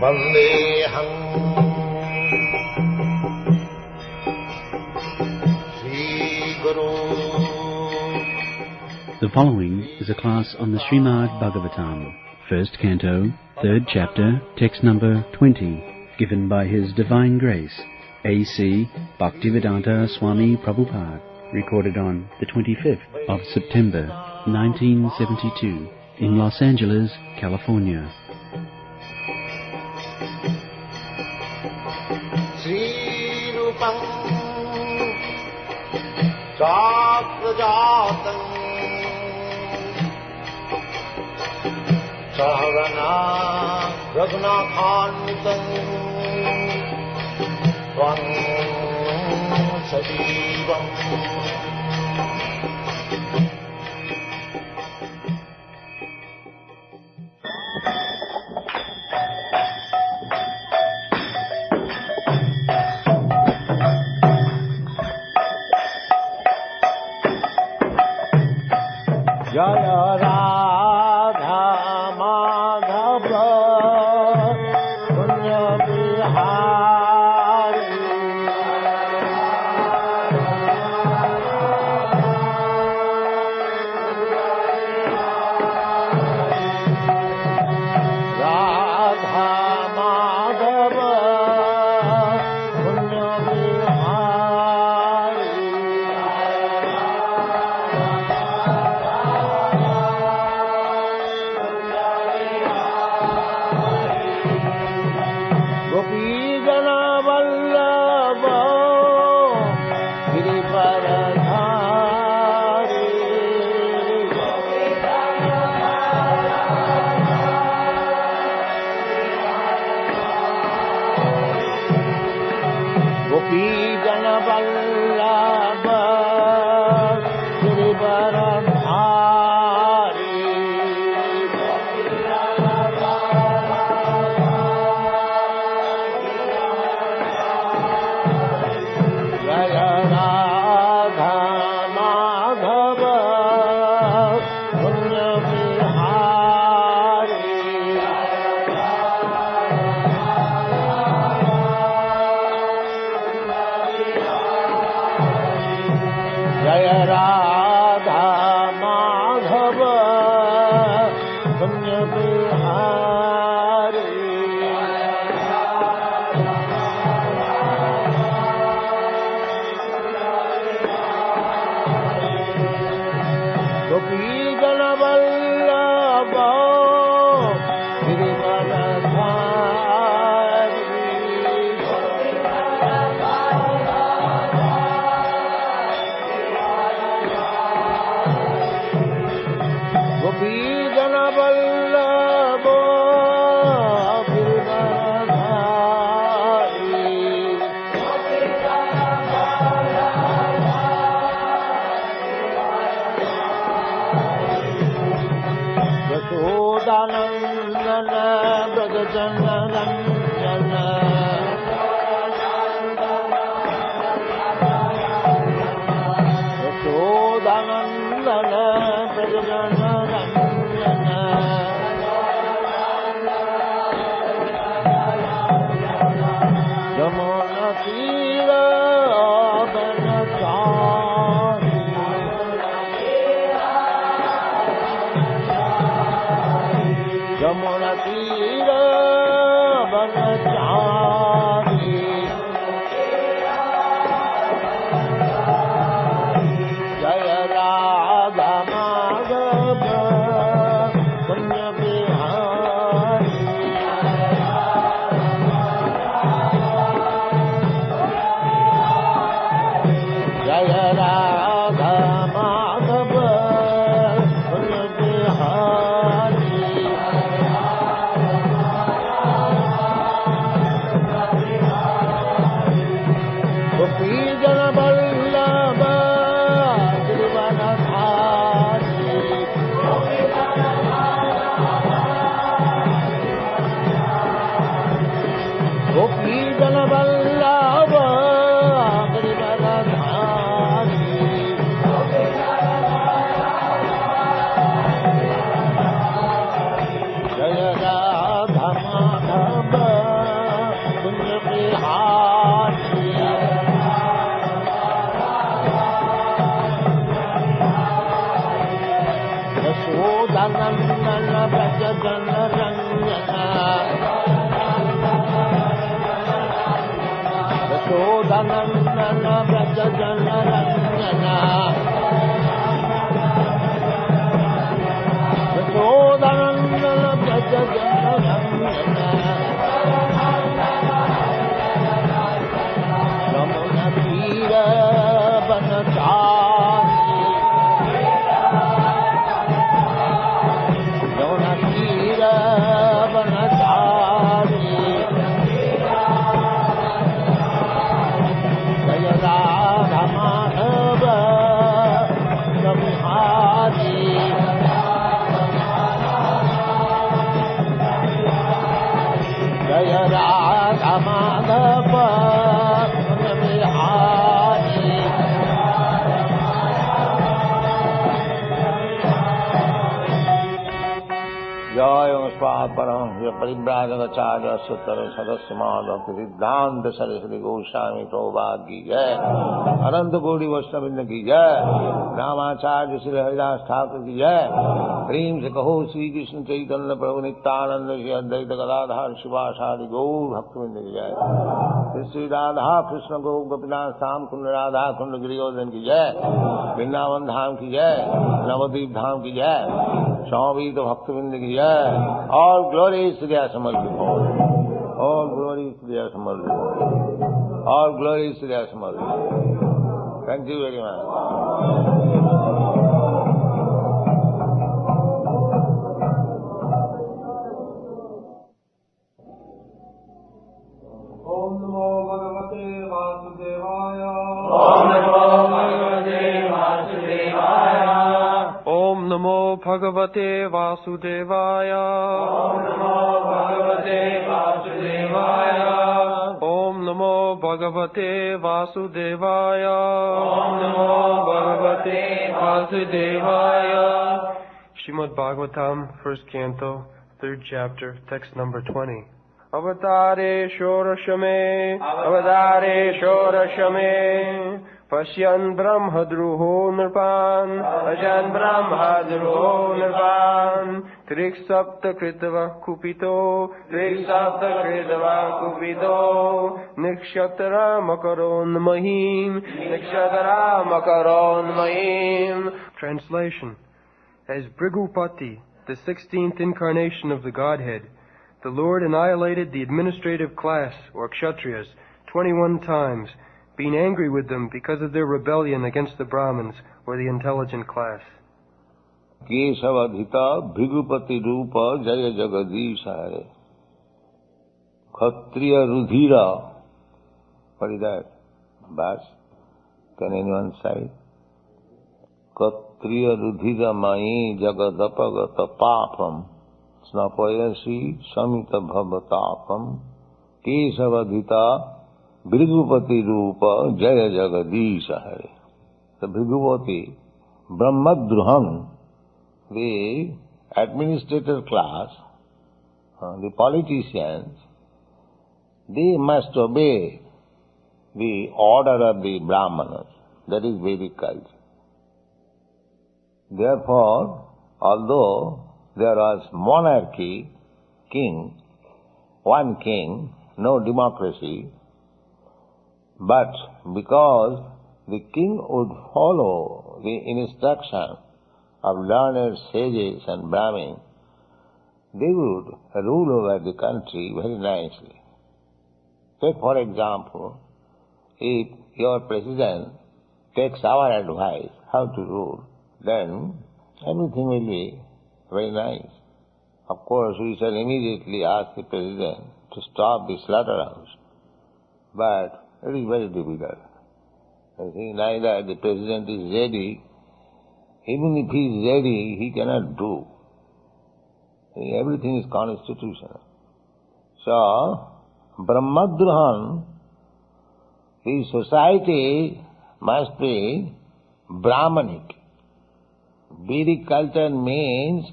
Vandeham Shri Guru. The following is a class on the Śrīmad-Bhāgvatam, first canto, third chapter, text number 20, given by His Divine Grace, A.C. Bhaktivedanta Swami Prabhupada, recorded on the 25th of September, 1972, in Los Angeles, California. Srīrupam Cakrajatam Sahavana Raghunathanvitam Tvam Sajivam. Jaya Radha Madhava Punya Bihari Radha Madhava Punya Bihari Gopi Jana Vallabha Girivaradhari Gopi Jana Vallabha Girivaradhari Jaya Radha Madhava Punya Bihari Jaya Radha Madhava Punya Bihari Gopi Jana Vallabha Girivaradhari Gopi Jana Vallabha Girivaradhari Yashodanandana Brajajanaranjana Yashodanandana Brajajanaranjana Yamuna Tira Banachari Yamuna Tira Banachari Jaya Radha Madhava Punya Bihari Jaya Radha Madhava Punya Bihari Yashodanandan Vraj जन रञ्जना यशोदानन्दन व्रज जन रञ्जना यशोदानन्दन व्रज जन रञ्जना यमुना तीर बनचारी यमुना तीर बनचारी जय राधा माधव बिहारी जय राधा माधव जय परम परिव्राजकाचार्य सुतर सदस्य माधव सिद्धांत सरस्वती गोस्वामी प्रभुपाद की जय अनंत कोटि वैष्णववृंद की जय रामाचार्य श्री हरिदास ठाकुर की जय प्रेम से कहो श्री कृष्ण चैतन्य प्रभु नित्यानंद श्री अद्वैत गदाधर शिवासादि गौर भक्तवृंद की जय श्री राधा कृष्ण गौ गोपीनाथ धाम कुंड राधा कुंड गिरिवर्धन की जय वृंदावन धाम की जय नवद्वीप धाम की जय स्वामीत भक्तवृंद की जय all glories to their Samarthi. All glories to their Samarthi. All glories to their Samarthi. Thank you very much. Om Namo Bhagavate Vasudevaya. Om Namo Bhagavate Vasudevaya. Om Namo Bhagavate Vasudevaya. Om Namo Bhagavate Vasudevaya. Om Namo Bhagavate Vasudevaya. Śrīmad-Bhāgvatam, first canto, third chapter, text number 20. Avatare Shorashame, Avatare Shorashame, Pashyan Brahmadruho Nirpan, Pashyan Brahmadruho Nirpan, Triksapta Kritava Kupito, Triksapta Kritava Kupito, Nikshatra Makaron Mahim, Nikshatra Makaron Mahim. Translation. As Bhrigupati, the 16th incarnation of the Godhead, the Lord annihilated the administrative class, or Kshatriyas, 21 times, being angry with them because of their rebellion against the Brahmins, or the intelligent class. Kesavadhita Bhrigupati Rupa Jaya Jagadishare Kshatriya Rudhira. What is that? Bas? Can anyone say? Kshatriya Rudhira Mai Jagadapagata Papam Snapayasi Samita Bhavatapam Kesavadhita Bhrigupati Rupa Jaya Jagadisha Hare. The Bhrigupati, Brahmadruham, the administrator class, the politicians, they must obey the order of the Brahmanas. That is Vedic culture. Therefore, although there was monarchy, king, one king, no democracy, but because the king would follow the instruction of learned sages and Brahmins, they would rule over the country very nicely. Take for example, if your president takes our advice how to rule, then everything will be very nice. Of course, we shall immediately ask the president to stop the slaughterhouse. But it is very difficult. I think neither the president is ready. Even if he is ready, he cannot do. Everything is constitutional. So, Brahmadruhan, the society must be Brahmanic. Vedic culture means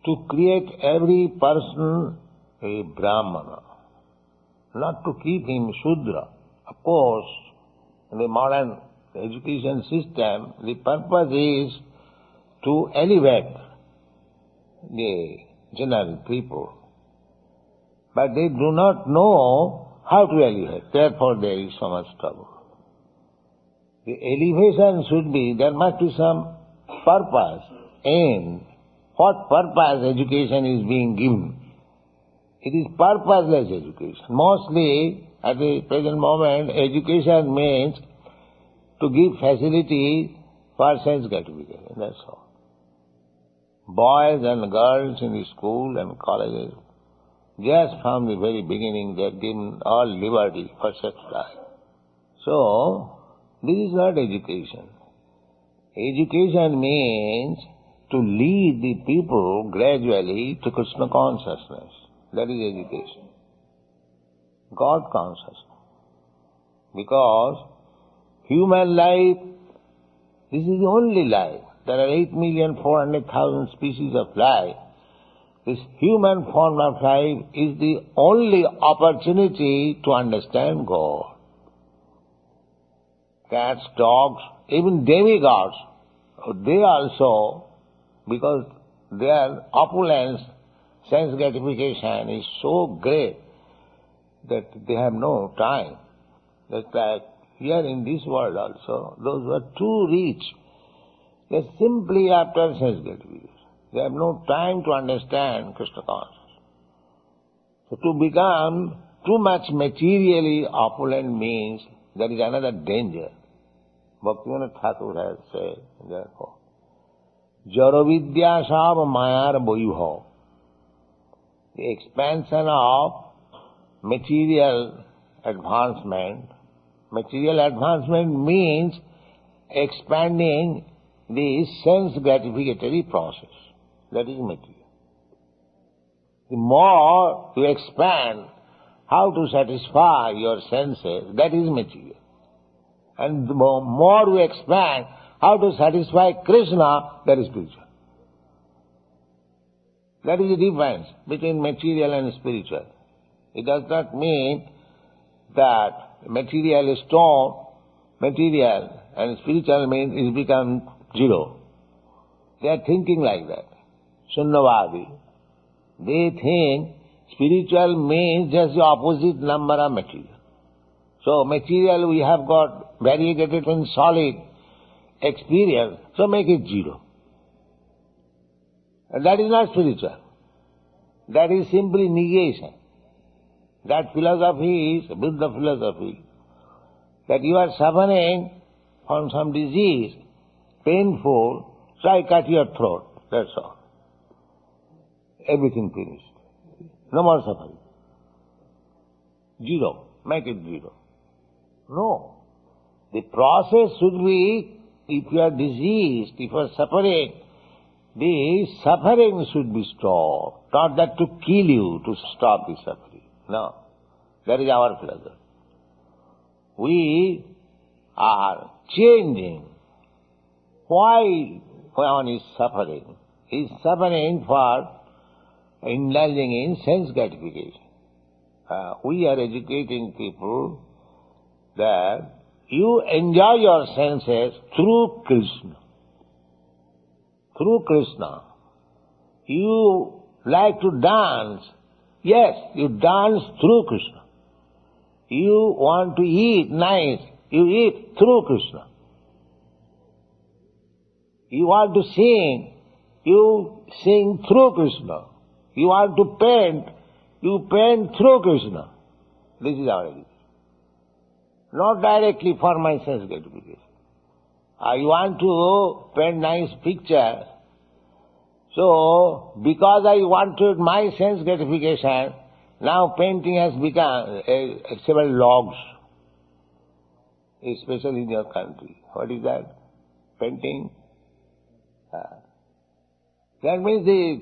to create every person a Brahmana, not to keep him Shudra. Of course, in the modern education system, the purpose is to elevate the general people. But they do not know how to elevate. Therefore there is so much trouble. The elevation should be, there must be some purpose, aim. What purpose education is being given? It is purposeless education. Mostly, at the present moment, education means to give facility for sense gratification, that's all. Boys and girls in the school and colleges, just from the very beginning, they are given all liberty for sex drive. So, this is not education. Education means to lead the people gradually to Krishna consciousness. That is education. God consciousness. Because human life, this is the only life. There are 8,400,000 species of life. This human form of life is the only opportunity to understand God. Cats, dogs, even demigods, they also, because their opulence, sense gratification is so great that they have no time. Just like here in this world also, those who are too rich, they are simply after sense gratification. They have no time to understand Krishna consciousness. So to become too much materially opulent means there is another danger. Bhaktivinoda Thakur has said, therefore, Jara vidya sab mayar vaibhav. The expansion of material advancement. Material advancement means expanding the sense gratificatory process. That is material. The more you expand how to satisfy your senses, that is material. And the more you expand how to satisfy Krishna, that is spiritual. That is the difference between material and spiritual. It does not mean that material is stone, material and spiritual means it becomes zero. They are thinking like that. Sunnavadi. They think spiritual means just the opposite number of material. So material we have got variegated in solid experience, so make it zero. And that is not spiritual. That is simply negation. That philosophy is Buddha philosophy. That you are suffering from some disease, painful, so I cut your throat. That's all. Everything finished. No more suffering. Zero. Make it zero. No. The process should be, if you are diseased, if you are suffering, the suffering should be stopped. Not that to kill you, to stop the suffering. No. That is our philosophy. We are changing. Why one is suffering? He is suffering for indulging in sense gratification. We are educating people that you enjoy your senses through Krishna. Through Krishna. You like to dance. Yes, you dance through Krishna. You want to eat nice. You eat through Krishna. You want to sing. You sing through Krishna. You want to paint. You paint through Krishna. This is our education. Not directly for my sense gratification. I want to paint nice picture. So, because I wanted my sense gratification, now painting has become several logs, especially in your country. What is that? Painting? That means the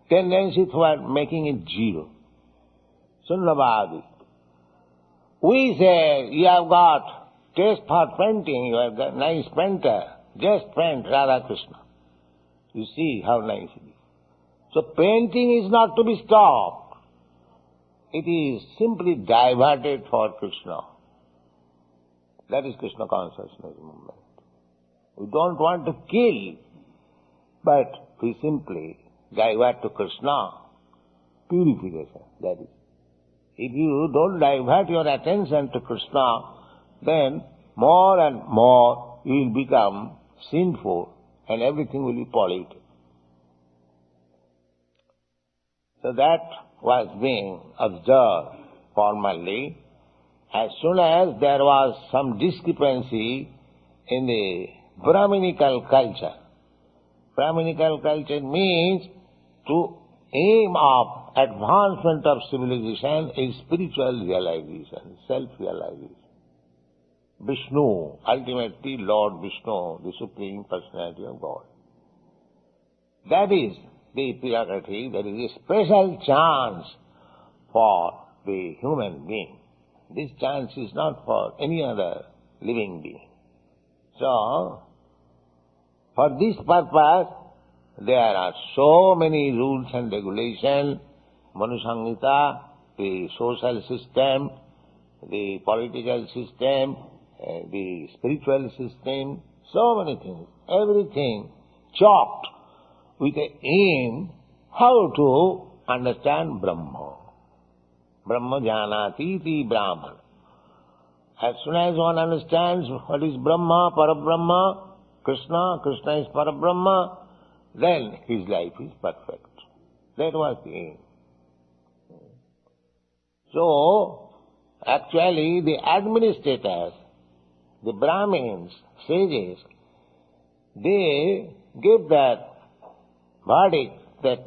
tendency toward making it zero. Sunnavadi. We say, you have got taste for painting, you have got nice painter, just paint Radha Krishna. You see how nice it is. So painting is not to be stopped. It is simply diverted for Krishna. That is Krishna consciousness movement. We don't want to kill but we simply divert to Krishna. Purification, that is. If you don't divert your attention to Krishna, then more and more you will become sinful and everything will be polluted. So that was being observed formally. As soon as there was some discrepancy in the Brahminical culture. Brahminical culture means to aim of advancement of civilization is spiritual realization, self-realization. Vishnu, ultimately Lord Vishnu, the Supreme Personality of God. That is the prerogative, that is a special chance for the human being. This chance is not for any other living being. So, for this purpose, there are so many rules and regulations, Manu Samhita, the social system, the political system, the spiritual system, so many things, everything chopped with the aim how to understand Brahma. Brahma janati iti Brahman. As soon as one understands what is Brahma, Parabrahma, Krishna, Krishna is Parabrahma, then his life is perfect. That was the aim. So, actually the administrators, the Brahmins, sages, they gave that verdict that,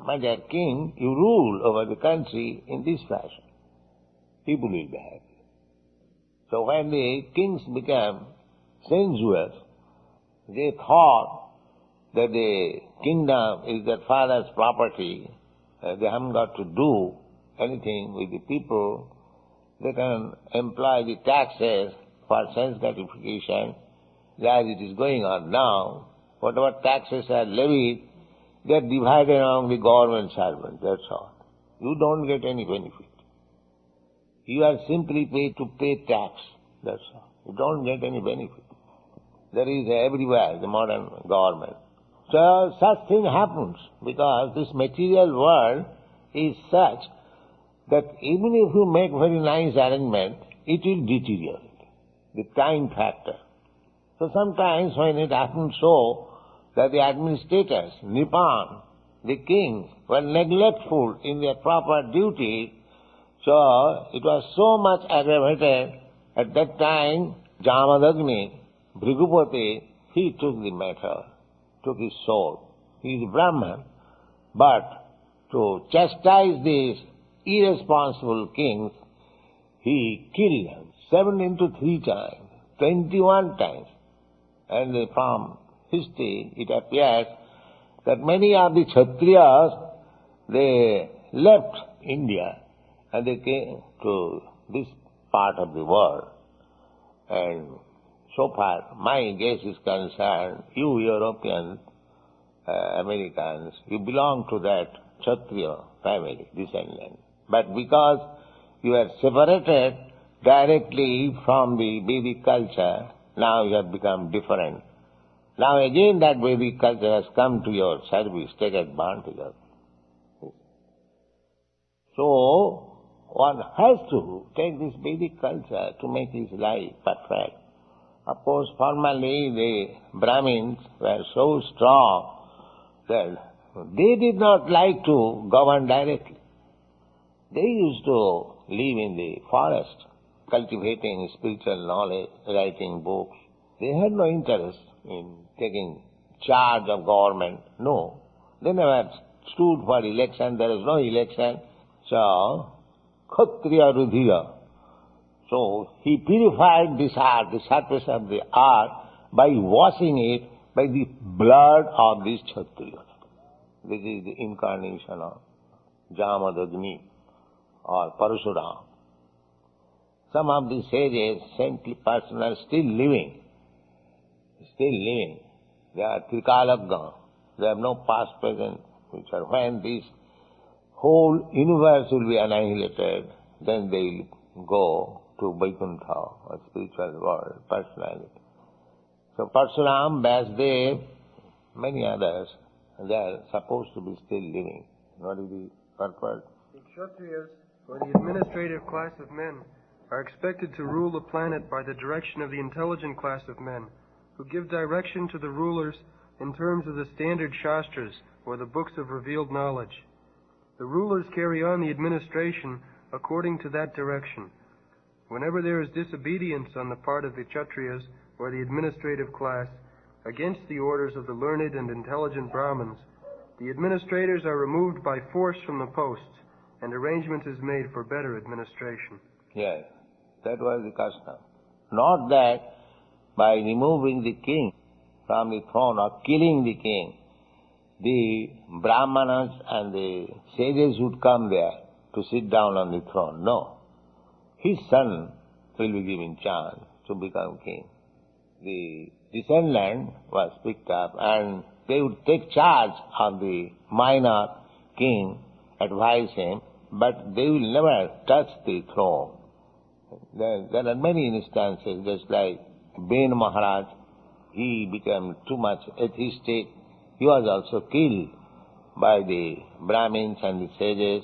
my dear king, you rule over the country in this fashion. People will be happy. So when the kings became sensuous, they thought that the kingdom is their father's property, they haven't got to do anything with the people, they can employ the taxes for sense gratification, as it is going on now. Whatever taxes are levied, they are divided among the government servants, that's all. You don't get any benefit. You are simply paid to pay tax, that's all. You don't get any benefit. There is everywhere, the modern government. So such thing happens because this material world is such that even if you make very nice arrangement, it will deteriorate. The time factor. So sometimes when it happens so that the administrators, Nipan, the kings, were neglectful in their proper duty, so it was so much aggravated. At that time, Jamadagni, Bhrigupati, he took the matter, took his sword. He is Brahman, but to chastise these irresponsible kings, he killed them 7 into 3 times, 21 times. And from history it appears that many of the Kshatriyas, they left India and they came to this part of the world. And so far my guess is concerned, you Europeans, Americans, you belong to that Kshatriya family, descendant. But because you are separated directly from the Vedic culture, now you have become different. Now again that Vedic culture has come to your service, take advantage of it. So, one has to take this Vedic culture to make his life perfect. Of course, formerly the Brahmins were so strong that they did not like to govern directly. They used to live in the forest, cultivating spiritual knowledge, writing books. They had no interest in taking charge of government. No. They never stood for election. There was no election. So, Kshatriya Rudhira. So, he purified this earth, the surface of the earth, by washing it by the blood of these Kshatriyas. This is the incarnation of Jamadagni or Parashuram. Some of the sages, saintly persons are still living. They are Trikalagga. They have no past, present, future. When this whole universe will be annihilated, then they will go to Vaikuntha, or spiritual world, personality. So Parsuram, Vasudev, many others, they are supposed to be still living. What is the purpose? The Kshatriyas, or the administrative class of men, are expected to rule the planet by the direction of the intelligent class of men, who give direction to the rulers in terms of the standard Shastras, or the books of revealed knowledge. The rulers carry on the administration according to that direction. Whenever there is disobedience on the part of the Kshatriyas, or the administrative class, against the orders of the learned and intelligent Brahmins, the administrators are removed by force from the posts, and arrangement is made for better administration. Yes, that was the custom. Not that by removing the king from the throne or killing the king, the Brahmanas and the sages would come there to sit down on the throne. No. His son will be given chance to become king. The descendant was picked up and they would take charge of the minor king, advise him, but they will never touch the throne. There are many instances, just like Ben Maharaj, he became too much atheistic. He was also killed by the Brahmins and the sages.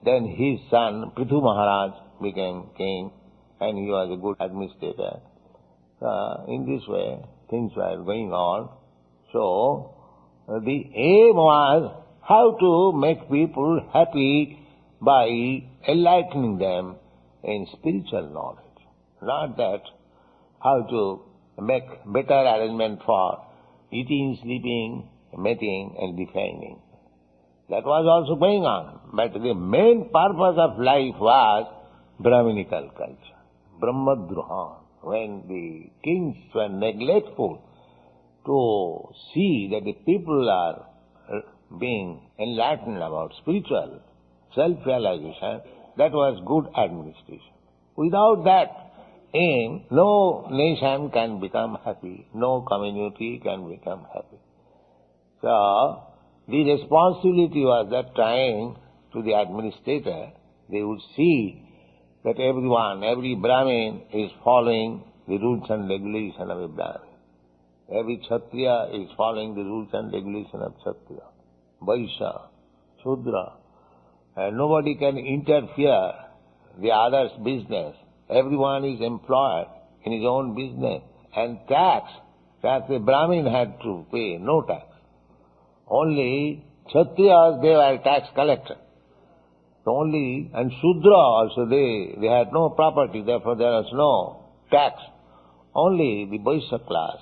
Then his son, Prithu Maharaj, became king, and he was a good administrator. In this way, things were going on. So, the aim was how to make people happy by enlightening them in spiritual knowledge. Not that how to make better arrangement for eating, sleeping, mating and defending. That was also going on. But the main purpose of life was Brahminical culture, Brahmadruha. When the kings were neglectful to see that the people are being enlightened about spiritual self-realization, that was good administration. Without that aim, no nation can become happy, no community can become happy. So, the responsibility was that time to the administrator. They would see that everyone, every Brahmin is following the rules and regulations of a Brahmin. Every Kshatriya is following the rules and regulations of Kshatriya. Vaishya, Shudra. And nobody can interfere the other's business. Everyone is employed in his own business. And tax the Brahmin had to pay, no tax. Only Kshatriyas, they were tax collectors. And Shudra also, they had no property, therefore there was no tax. Only the Vaishya class,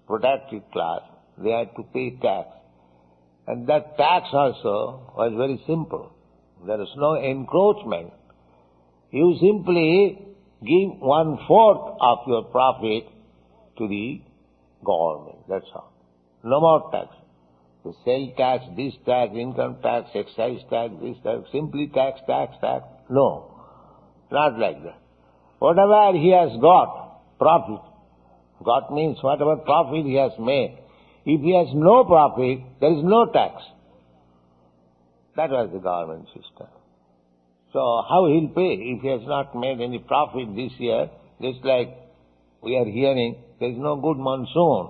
protected class, they had to pay tax. And that tax also was very simple. There is no encroachment. You simply give 1/4 of your profit to the government, that's all. No more tax. The sale tax, this tax, income tax, excise tax, this tax, simply tax. No, not like that. Whatever he has got, profit. Got means whatever profit he has made. If he has no profit, there is no tax. That was the government system. So how he'll pay if he has not made any profit this year? Just like we are hearing, there is no good monsoon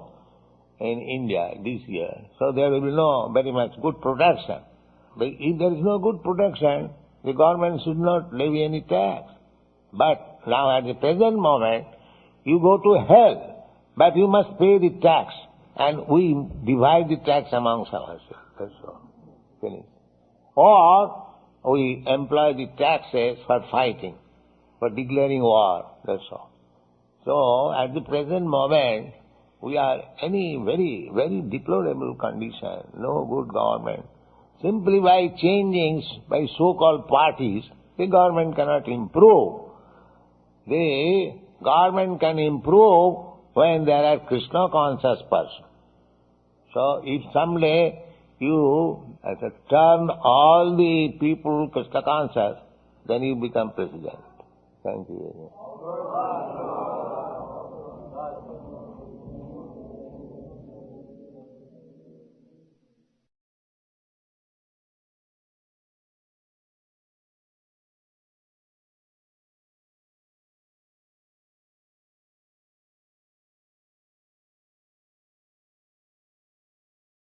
in India this year. So there will be no very much good production. But if there is no good production, the government should not levy any tax. But now at the present moment, you go to hell, but you must pay the tax. And we divide the tax amongst ourselves. That's all. Finish. Or we employ the taxes for fighting, for declaring war. That's all. So at the present moment, we are in a very, very deplorable condition, no good government. Simply by changing, by so-called parties, the government cannot improve. The government can improve when there are Krishna conscious persons. So if someday you turn all the people Krishna conscious, then you become president. Thank you very much.